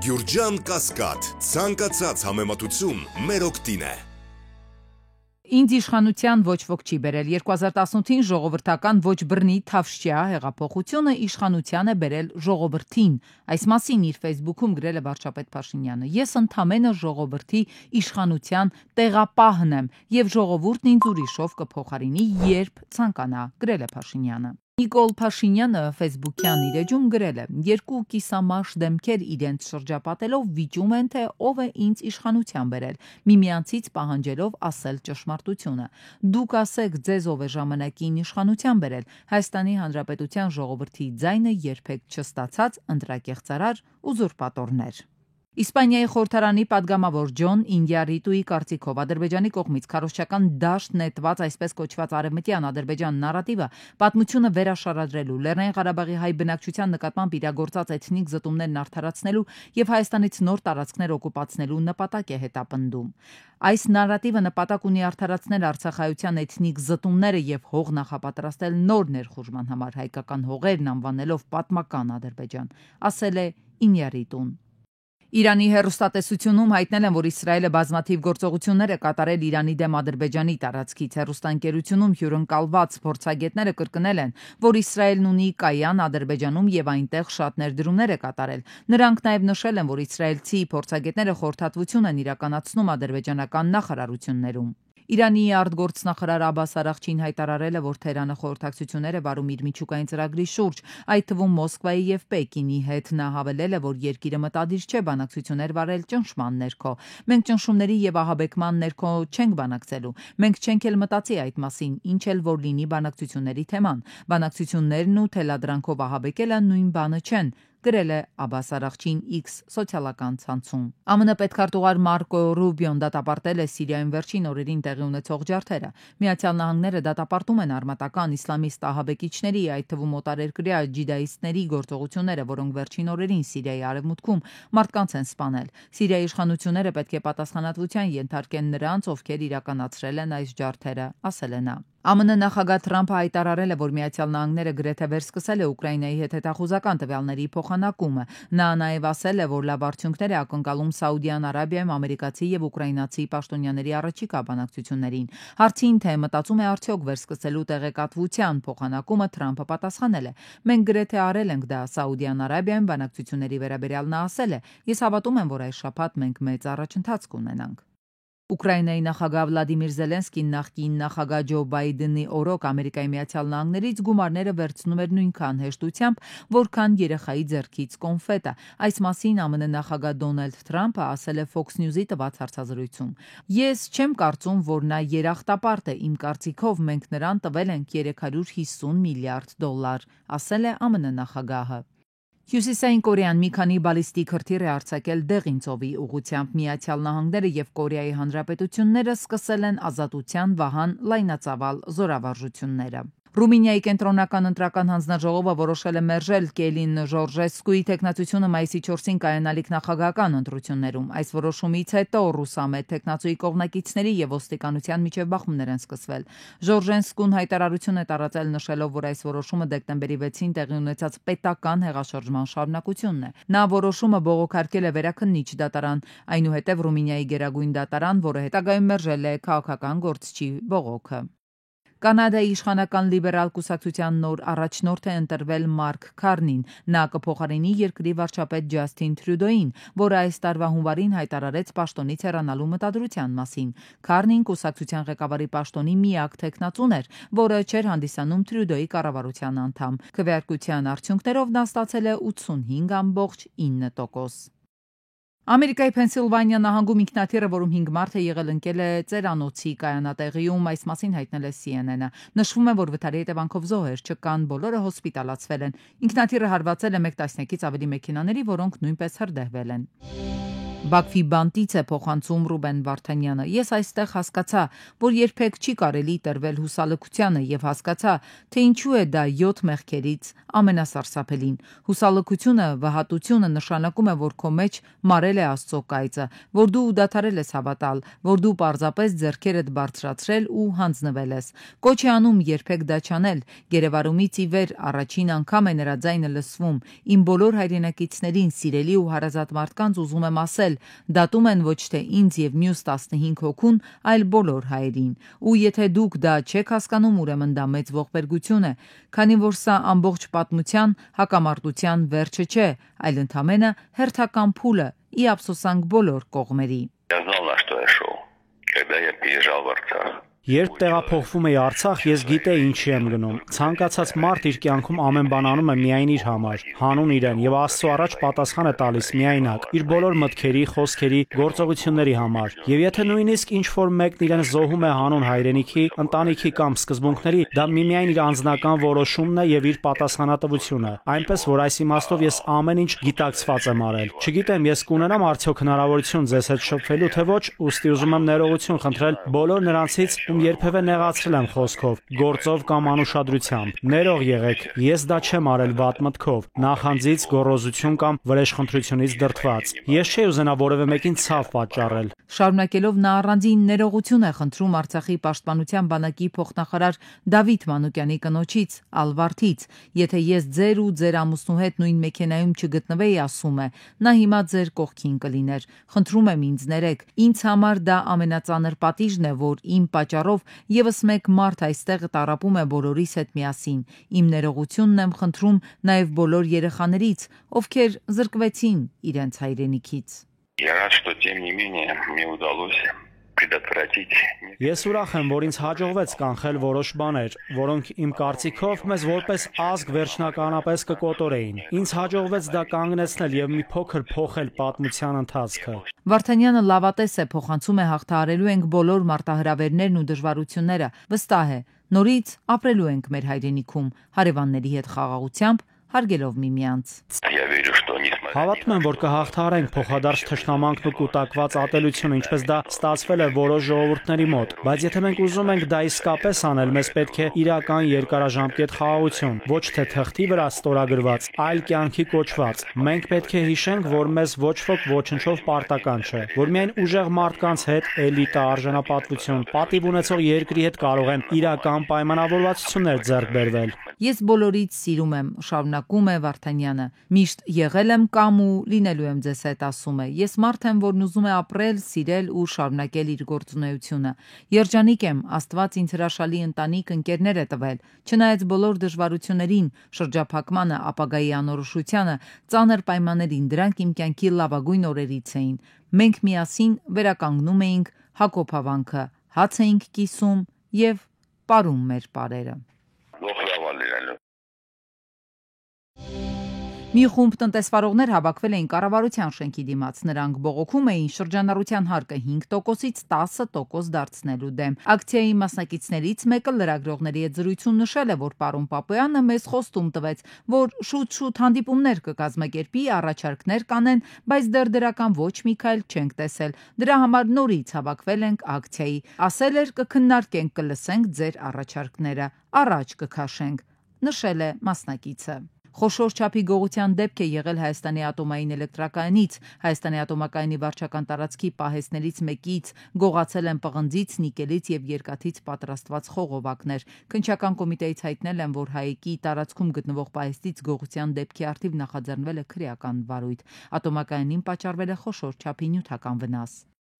Գյուրջան Կասկադ, ցանկացած համեմատություն մեր օգտին է։ Ինձ իշխանության ոչ ոք չի բերել 2018-ին ժողովրդական ոչ բռնի Թավշյա հեղափոխությունը իշխանության է բերել ժողովրդին, այս մասին իր Facebook-ում գրել է վարչապետ Փաշինյանը։ Ես ընդամենը ժողովրդի իշխանության տեղապահն եմ եւ ժողովուրդն ինձ ուրիշով կփոխարինի, երբ ցանկանա, գրել է Փաշինյանը։ Նիկոլ Փաշինյանը Facebook-յան իր էջում գրել է. երկու կիսամաշ դեմքեր իրենց շրջապատելով վիճում են, թե ով է ինձ իշխանության բերել, միմյանցից պահանջելով ասել ճշմարտությունը։ Դուք ասեք, ձեզ ով է ժամանակին իշխանության բերել, Հայաստանի Հանրապետության ժողովրդի ձայնը երբեք չստացած ընտրակեղծարար ուզուրպատորներ։ Իսպանիայի խորհրդարանի падգամավոր Ջոն Ինյարիտուի կարծիքով Ադրբեջանի կողմից քարոզչական դաշտ նետված այսպես կոչված արևմտյան Ադրբեջան նարատիվը պատմությունը վերաշարադրելու, Լեռնային Ղարաբաղի հայ բնակչության նկատմամբ իրագործած էթնիկ զտումներն արդարացնելու եւ Հայաստանից նոր տարածքներ օկուպացնելու նպատակ է հետապնդում։ Այս նարատիվը նպատակ ունի արդարացնել արցախայության էթնիկ զտումները եւ հող նախապատրաստել նոր ներխուժման համար հայկական հողերն անվանելով պատմական Ադրբեջան, ասել է Ինյարիտուն։ Իրանի հեռուստատեսությունում հայտնել են, որ Իսրայելը բազմաթիվ գործողություններ է կատարել Իրանի դեմ Ադրբեջանի տարածքից։ Հեռուստաընկերությունում հյուրընկալված փորձագետները կրկնել են, որ Իսրայելն ունի կայան Ադրբեջանում եւ այնտեղ շատ ներդրումներ է կատարել։ Նրանք նաեւ նշել են, որ իսրայելցի փորձագետները խորհրդատվություն են իրականացնում ադրբեջանական նախարարություններում։ Իրանի արտգործնախարար Աբբաս Արաղչին հայտարարել է, որ Թեհրանը խորհրդակցություններ է վարում իր միջուկային ծրագրի շուրջ, այդ թվում Մոսկվայի եւ Պեկինի հետ։ Նա հավելել է, որ երկիրը մտադիր չէ բանակցություններ վարել ճնշման ներքո։ Մենք ճնշումների եւ ահաբեկման ներքո չենք բանակցելու։ Մենք չենք էլ մտածի այդ մասին, ինչ էլ որ լինի բանակցությունների թեման։ Բանակցություններն ու թելադրանքով ահաբեկելը նույն բանը չեն, գրել է Աբբաս Արաղչին X սոցիալական ցանցում։ ԱՄՆ պետքարտուղար Մարկո Ռուբիոն դատապարտել է Սիրիայում վերջին օրերին տեղի ունեցող ջարդերը։ Միացյալ Նահանգները դատապարտում են արմատական իսլամիստ ահաբեկիչների, այդ թվում օտարերկրյա ջիդայիստների գործողությունները, որոնք վերջին օրերին Սիրիայի արևմուտքում մարդկանց են սպանել։ Սիրիայի իշխանությունները պետք է պատասխանատվության ենթարկեն նրանց, ովքեր իրականացրել են այս ջարդերը, ասել է նա։ ԱՄՆ նախագահ Թրամփը հայտարարել է, որ Միացյալ Նահանգները գրեթե վերսկսել է Ուկրաինայի հետ հետախուզական տվյալների փոխանակումը։ Նա նաև ասել է, որ լավ արդյունքներ է ակնկալում Սաուդյան Արաբիայում ամերիկացի եւ ուկրաինացի պաշտոնյաների առաջիկա բանակցություններին։ Հարցին, թե մտածում է արդյոք վերսկսելու տեղեկատվության փոխանակումը, Թրամփը պատասխանել է. Մենք գրեթե արել ենք դա Սաուդյան Արաբիայում բանակցությունների վերաբերյալ նա ասել է. Ես հավատում եմ, որ այս շաբաթ մենք մեծ առաջընթաց կունենանք։ Ուկրաինայի նախագահ Վլադիմիր Զելենսկին նախկին նախագահ Ջո Բայդենի օրոք Ամերիկայի Միացյալ Նահանգներից գումարները վերցնում էր նույնքան հեշտությամբ, որքան երեխայի ձեռքից կոնֆետը։ Այս մասին ԱՄՆ նախագահ Դոնալդ Թրամփը ասել է Fox News-ի տված հարցազրույցում։ Ես չեմ կարծում, որ նա երախտապարտ է, իմ կարծիքով մենք նրան տվել ենք $350 միլիարդ, ասել է ԱՄՆ նախագահը։ Հյուսիսային Կորեան մի քանի բալիստիկ հրթիռ է արձակել Դեղին ծովի ուղղությամբ։ Միացյալ Նահանգները եւ Կորեայի Հանրապետությունները սկսել են ազատության վահան լայնածավալ զորավարժությունները։ Ռումինիայի կենտրոնական ընտրական հանձնաժողովը որոշել է մերժել Կելին Ժորժեսկուի տեխնացությունը մայիսի 4-ին կայանալիք նախագահական ընտրություններում։ Այս որոշումից հետո ռուսամետ տեխնացուի կողմնակիցների եւ ոստիկանության միջև բախումներ են սկսվել։ Ժորժենսկուն հայտարարություն է տարածել նշելով, որ այս որոշումը դեկտեմբերի 6-ին տեղի ունեցած պետական հեղաշրջման շարունակությունն է։ Նա որոշումը բողոքարկել է վերաքննիչ դատարան, այնուհետև Ռումինիայի գերագույն դատարան, որը հետագայում մերժել է քաղաքական գործչի բողոքը։ Կանադայի իշխանական լիբերալ կուսակցության նոր առաջնորդ է ընտրվել Մարկ Քարնին։ Նա կփոխարինի երկրի վարչապետ Ջասթին Թրյուդոին, որը այս տարվա հունվարին հայտարարեց պաշտոնից հեռանալու մտադրության մասին։ Քարնին կուսակցության ղեկավարի պաշտոնի միակ թեկնածուն էր, որը չէր հանդիսանում Թրյուդոյի կառավարության անդամ։ Քվեարկության արդյունքներով նա ստացել է 85.9%։ Ամերիկայի Փենսիլվանիա նահանգում ինքնաթիռը, որում 5 մարդ է եղել, ընկել է ծերանոցի կայանատեղիում, այս մասին հայտնել է CNN-ը։ Նշվում է, որ վթարի հետևանքով զոհեր չկան, բոլորը հոսպիտալացվել են։ Ինքնաթիռը հարվածել է մեկ տասնյակից ավելի մեքենաների, որոնք նույնպես հրդեհվել են։ Բաքվի բանտից է փոխանցում Ռուբեն Վարդանյանը։ Ես այստեղ հասկացա, որ երբեք չի կարելի տրվել հուսալքությանը եւ հասկացա, թե ինչու է դա 7 մեղքերից ամենասարսափելին։ Հուսալքությունը, վհատությունը նշանակում է, որ քո մեջ մարել է Աստծո կայծը, որ դու դադարել ես հավատալ, որ դու պարզապես ձեռքերդ բարձրացրել ու հանձնվել ես։ Կոչ է անում երբեք դա չանել։ Գերեվարումից ի վեր առաջին անգամ է նրա ձայնը լսվում։ Իմ բոլոր հայրենակիցներին, սիրելի ու հարազատ մարդկանց ուզում եմ ասել, դատում են ոչ թե ինձ եւ մյուս 15 հոգուն, այլ բոլոր հայերին։ Ու եթե դուք դա չեք հասկանում, ուրեմն դա մեծ ողբերգություն է, քանի որ սա ամբողջ պատմության հակամարտության վերջը չէ, այլ ընդամենը հերթական փուլը՝ ի ափսոսանք բոլոր կողմերի։ Я знал, на что я шел, когда я приезжал в Арцах. Երբ տեղափոխվում էի Արցախ, ես գիտեի ինչի եմ գնում։ Ցանկացած մարդ իր կյանքում ամեն բան անում է միայն իր համար, հանուն իրեն եւ Աստծո առաջ պատասխան է տալիս միայնակ, իր բոլոր մտքերի, խոսքերի, գործողությունների համար։ Եվ եթե նույնիսկ ինչ որ մեկն իրեն զոհում է հանուն հայրենիքի, ընտանիքի կամ սկզբունքների, դա միմիայն իր անձնական որոշումն է եւ իր պատասխանատվությունը։ Այնպես որ այս իմաստով ես ամեն ինչ գիտակցված եմ արել։ Չգիտեմ, ես կունենամ արդյոք հնարավորություն ձեզ հետ շփվելու թե ոչ, ուստի ուզում եմ ներողություն խնդրել բոլոր նրանցից, երբևէ նեղացրել եմ խոսքով, գործով կամ անուշադրությամբ։ Ներող եղեք, ես դա չեմ արել վատ մտքով, նախանձից, գոռոզություն կամ վրեժխնդրությունից դրդված։ Ես չէի ուզենա որևէ մեկին ցավ պատճառել։ Շարունակելով նա առանձին ներողություն է խնդրում Արցախի պաշտպանության բանակի փոխնախարար Դավիթ Մանուկյանի կնոջից, Ալվարդից։ Եթե ես ձեր ու ձեր ամուսնու հետ նույն մեքենայում չգտնվեի, ասում է, նա հիմա ձեր կողքին կլիներ։ Խնդրում եմ ինձ ներեք։ Ինձ համար դա ամենածանր պատիժն է, որ իմ պատճառով եւս մեկ մարդ այստեղ տառապում է բոլորիս հետ միասին։ Իմ ներողությունն եմ խնդրում նաեւ բոլոր երեխաներից, ովքեր զրկվեցին իրենց հայրենիքից։ Я рад, что тем не менее мне удалось предотвратить. Ես ուրախ եմ, որ ինձ հաջողվեց կանխել որոշ բաներ, որոնք իմ կարծիքով մեզ որպես ազգ վերջնականապես կկոտորեին։ Ինձ հաջողվեց դա կանգնեցնել եւ մի փոքր փոխել պատմության ընթացքը։ Վարդանյանը լավատես է, փոխանցում է հաղթահարելու ենք բոլոր մարտահրավերներն ու դժվարությունները։ Վստահ է, նորից ապրելու ենք մեր հայրենիքում, հարևանների հետ խաղաղությամբ, հարգելով միմյանց։ Я верю, что несмотря Հավատում եմ, որ կհաղթահարենք փոխադարձ թշնամանքն ու կուտակված ատելությունը, ինչպես դա ստացվել է որոշ ժողովուրդների մոտ, բայց եթե մենք ուզում ենք դա իսկապես անել, մեզ պետք է իրական երկարաժամկետ խաղաղություն, ոչ թե թղթի վրա ստորագրված, այլ կյանքի կոչված։ Մենք պետք է հիշենք, որ մեզ ոչ ոք ոչնչով պարտական չէ, որ միայն ուժեղ մարդկանց հետ էլիտա, արժանապատվություն, պատիվ ունեցող երկրի հետ կարող են իրական պայմանավորվածություններ ձեռք բերվել։ Ես բոլորից սիրում եմ, շարունակում է Վարդանյանը։ Միշտ եղել եմ կամ ու լինելու եմ ձեզ հետ, ասում է։ Ես մարդ եմ, որն ուզում է ապրել, սիրել ու շարունակել իր գործունեությունը։ Երջանիկ եմ, Աստված ինձ հրաշալի ընտանիք, ընկերներ է տվել։ Չնայած բոլոր դժվարություններին, շրջափակմանը, ապագայի անորոշությանը, ծանր պայմաններին, դրանք իմ կյանքի լավագույն օրերից էին։ Մենք միասին վերականգնում էինք Հակոբավանքը, հաց էինք կիսում եւ պարում մեր պարերը։ Бог давал реально. Մի խումբ տնտեսվարողներ հավաքվել էին կառավարության շենքի դիմաց։ Նրանք բողոքում էին շրջանառության հարկը 5%-ից 10% դարձնելու դեմ։ Ակցիայի մասնակիցներից մեկը լրագրողների հետ զրույցում նշել է, որ պարոն Պապոյանը մեզ խոստում տվեց, որ շուտ-շուտ հանդիպումներ կկազմակերպի, առաջարկներ կանեն, բայց դեռ դրական ոչ մի քայլ չենք տեսել։ Դրա համար նորից հավաքվել ենք ակցիայի։ Ասել էր կքննարկենք, կլսենք ձեր առաջարկները, առաջ կքաշենք, նշել է մասնակիցը։ Խոշոր չափի գողության դեպք է եղել Հայաստանի ատոմային էլեկտրակայանից։ Հայաստանի ատոմակայանի վարչական տարածքի պահեստներից մեկից գողացել են պղնձից, նիկելից եւ երկաթից պատրաստված խողովակներ։ Քննչական կոմիտեից հայտնել են, որ Հայեկի տարածքում գտնվող պահեստից գողության դեպքի առթիվ նախաձեռնվել է քրեական վարույթ։ Ատոմակայանին պատճառվել է խոշոր չափի նյութական վնաս։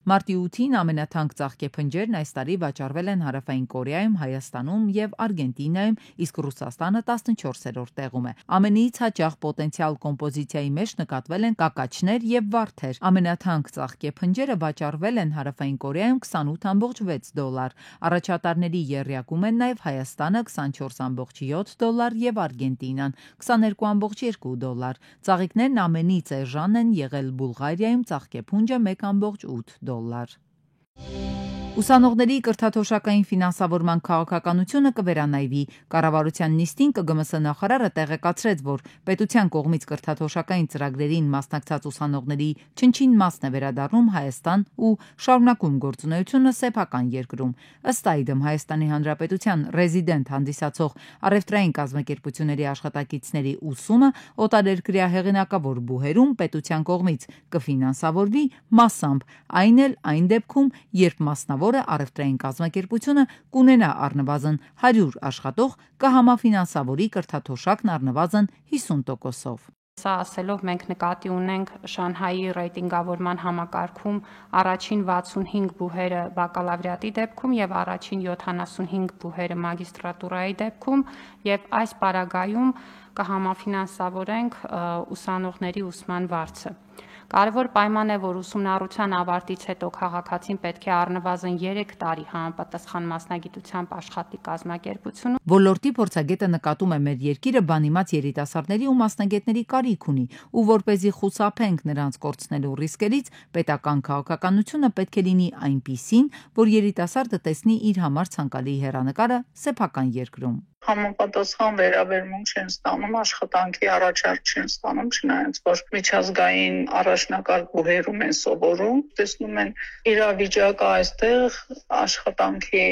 Մարտի 8-ին ամենաթանկ ծաղկեփնջերն այս տարի վաճառվել են Հարավային Կորեայում, Հայաստանում եւ Արգենտինայում, իսկ Ռուսաստանը 14-րդ տեղում է։ Ամենից հաճախ պոտենցիալ կոմպոզիցիայի մեջ նկատվել են կակաչներ եւ վարդեր։ Ամենաթանկ ծաղկեփնջերը վաճառվել են Հարավային Կորեայում $28.6, առաջատարների եռյակում են նաեւ Հայաստանը $24.7 եւ Արգենտինան $22.2։ Ծաղիկներն ամենից էժան են եղել Բուլղարիայում, ծաղկեփունջը $1.8։ Ուսանողների կրթաթոշակային ֆինանսավորման քաղաքականությունը կվերանայվի։ Կառավարության նիստին ԿԳՄՍ նախարարը տեղեկացրեց, որ պետության կողմից կրթաթոշակային ծրագրերին մասնակցած ուսանողների չնչին մասն է վերադառնում Հայաստան ու շարունակում գործունեությունը սեփական երկրում։ Ըստ այդմ Հայաստանի Հանրապետության ռեզիդենտ հանդիսացող առևտրային կազմակերպությունների աշխատակիցների ուսումը օտարերկրյա հեղինակավոր բուհերում պետության կողմից կֆինանսավորվի մասամբ, այն էլ այն դեպքում, երբ մասնավոր առևտրային կազմակերպությունը կունենա առնվազն 100 աշխատող, կհամաֆինանսավորի կրթաթոշակն առնվազն 50%-ով։ Սա ասելով մենք նկատի ունենք Շանհայի ռեյտինգավորման համակարգում առաջին 65 բուհերը բակալավրիատի դեպքում եւ առաջին 75 բուհերը մագիստրատուրայի դեպքում եւ այս պարագայում կհամաֆինանսավորենք ուսանողների ուսման վարձը։ Կարևոր պայման է, որ ուսումնառության ավարտից հետո քաղաքացին պետք է առնվազն 3 տարի համապատասխան մասնագիտությամբ աշխատի կազմակերպությունում։ Ոլորտի փորձագետը նկատում է մեր երկիրը բանիմաց երիտասարդների ու մասնագետների կարիք ունի, ու որպեսզի խուսափենք նրանց կորցնելու ռիսկերից, պետական քաղաքականությունը պետք է լինի այնպիսին, որ երիտասարդը տեսնի իր համար ցանկալի հեռանկարը սեփական երկրում։ Համապատասխան վերաբերմունք չեն ստանում, աշխատանքի առաջարկ չեն ստանում, չնայած որ միջազգային առաջնակարգ բուհերում են սովորում, տեսնում են իրավիճակը այստեղ աշխատանքի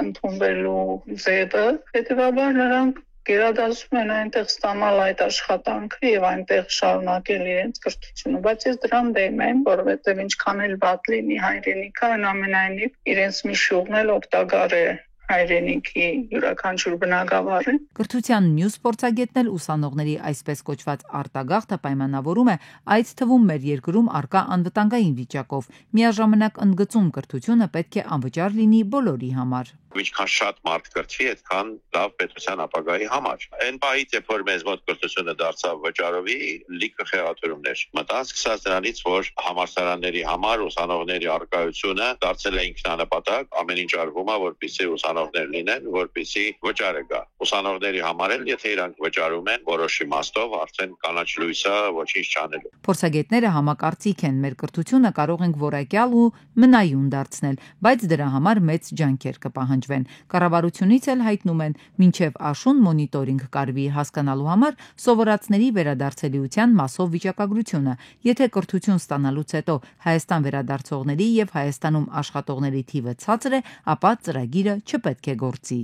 ընդունվելու ձևը, հետևաբար նրանք գերադասում են այնտեղ ստանալ այդ աշխատանքը եւ այնտեղ շարունակել իրենց կրթությունը, բայց ես դրան դեմ եմ, որովհետեւ ինչքան էլ վատ լինի հայրենիքը, այնուամենայնիվ իրենց մի շուղն էլ օգտակար է հայրենիքի յուրաքանչյուր բնակավարը։ Կրթության մյուս փորձագետն էլ ուսանողների այսպես կոչված արտագաղթը պայմանավորում է այդ թվում մեր երկրում առկա անվտանգային վիճակով։ Միաժամանակ ընդգծում կրթությունը պետք է անվճար լինի բոլորի համար։ Ինչքան շատ մարդ կրթվի, այդքան լավ պետության ապագայի համար։ Այն պահից, երբ որ մեզ մոտ կրթությունը դարձավ վճարովի, լիքը խեղաթյուրումներ մտան, սկսած նրանից, որ համալսարանների համար ուսանողների առկայությունը դարձել է ինքնանպատակ, ամեն ինչ արվում է, որպեսզի ուսանողներ լինեն, որպեսզի վճարը գա։ Ուսանողների համար էլ, եթե իրանք վճարում են, որոշ իմաստով արդեն կանաչ լույսը ոչինչ չանելու։ Փորձագետները համակարծիք են, մեր կրթությունը կարող ենք որակյալ ու մնայուն դարձնել, բայց դրա համար մեծ ջանքեր կպահանջվեն։ Կառավարությունից էլ հայտնում են, մինչև աշուն մոնիտորինգ կարվի հասկանալու համար սովորածների վերադարձելիության մասով վիճակագրությունը։ Եթե կրթություն ստանալուց հետո Հայաստան վերադարձողների եւ Հայաստանում աշխատողների թիվը ցածր է, ապա ծրագիրը չպետք է գործի։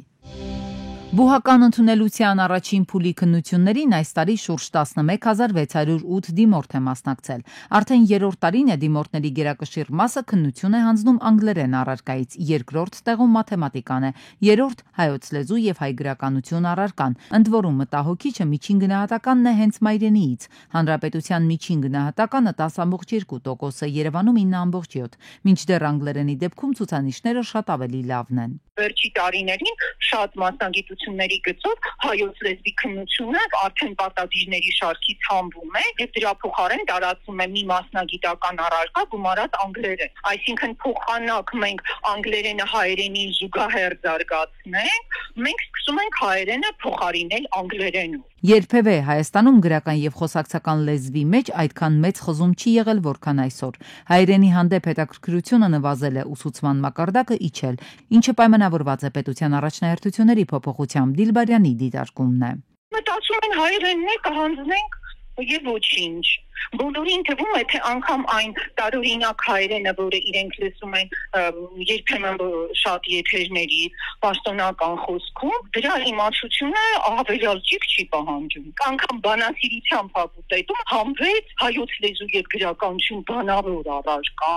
Բուհական ընդունելության առաջին փուլի քննություններին այս տարի շուրջ 11608 դիմորդ է մասնակցել։ Արդեն երրորդ տարին է դիմորդների գերակշիռ մասը քննություն է հանձնում անգլերեն առարկայից, երկրորդ տեղում մաթեմատիկան է, երրորդ հայոց լեզու եւ հայ գրականություն առարկան։ Ընդ որում մտահոգիչը միջին գնահատականն է հենց մայրենիից։ Հանրապետության միջին գնահատականը 10.2%, Երևանում 9.7, մինչդեռ անգլերենի դեպքում ցուցանիշները շատ ավելի լավն են։ Վերջի տարիներին շատ մասնագիտությունների գծով հայոց լեզվի քննությունը արդեն պարտադիրների շարքից հանվում է եւ դրա փոխարեն տարածվում է մի մասնագիտական առարկա գումարած անգլերեն։ Այսինքն փոխանակ մենք անգլերենը հայերենին զուգահեռ զարգացնենք, մենք սկսում ենք հայերենը փոխարինել անգլերենով։ Երբևէ Հայաստանում գրական եւ խոսակցական լեզվի մեջ այդքան մեծ խզում չի եղել, որքան այսօր։ Հայերենի հանդեպ հետաքրքրությունը նվազել է, ուսուցման մակարդակը իջել, ինչը պայմանավորված է պետության առաջնահերթությունների փոփոխությամբ։ Դիլբարյանի դիտարկումն է։ Մտածում են հայերենն է կհանձնենք եւ ոչինչ։ Բոլորին թվում է, թե անգամ այն տարօրինակ հայերենը, որը իրենք լսում են երբեմն շատ եթերներից, պաշտոնական խոսքում, դրա իմացությունը ավելալ չի պահանջում։ Անգամ բանասիրության ֆակուլտետում համվեց հայոց լեզու եւ գրականություն բանավոր առարկա,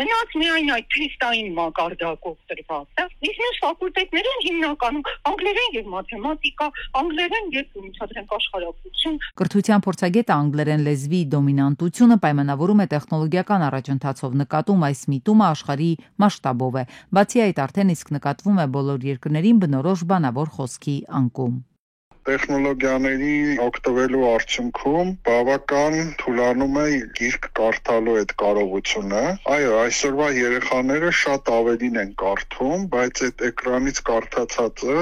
մնաց միայն այդ թեստային մակարդակով տրված է։ Իսկ մյուս ֆակուլտետներում հիմնականում անգլերեն եւ մաթեմատիկա, անգլերեն եւ միջազգային աշխարհագրություն։ Կրթության փորձագետը անգլերեն լեզվի դոմինանտությունը պայմանավորում է տեխնոլոգիական առաջընթացով, նկատում այս միտումը աշխարհի մասշտաբով է։ Բացի այդ արդեն իսկ նկատվում է բոլոր երկրներին բնորոշ բանավոր խոսքի անկում։ Տեխնոլոգիաների օգտվելու արդյունքում բավական թուլանում է գիրք կարդալու այդ կարողությունը։ Այո, այսօրվա երեխաները շատ ավելին են կարդում, բայց այդ էկրանից կարդացածը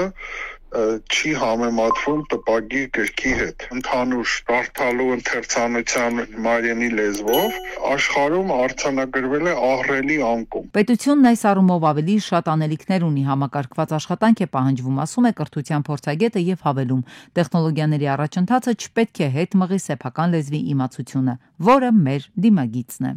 չի համեմատվում տպագիր գրքի հետ։ Ընդհանուր կարդալու ընթերցանության մայրենի լեզվով աշխարհում արձանագրվել է ահռելի անկում։ Պետությունն այս առումով ավելի շատ անելիքներ ունի, համակարգված աշխատանք է պահանջվում, ասում է կրթության փորձագետը եւ հավելում. տեխնոլոգիաների առաջընթացը չպետք է հետ մղի սեփական լեզվի իմացությունը, որը մեր դիմագիծն է։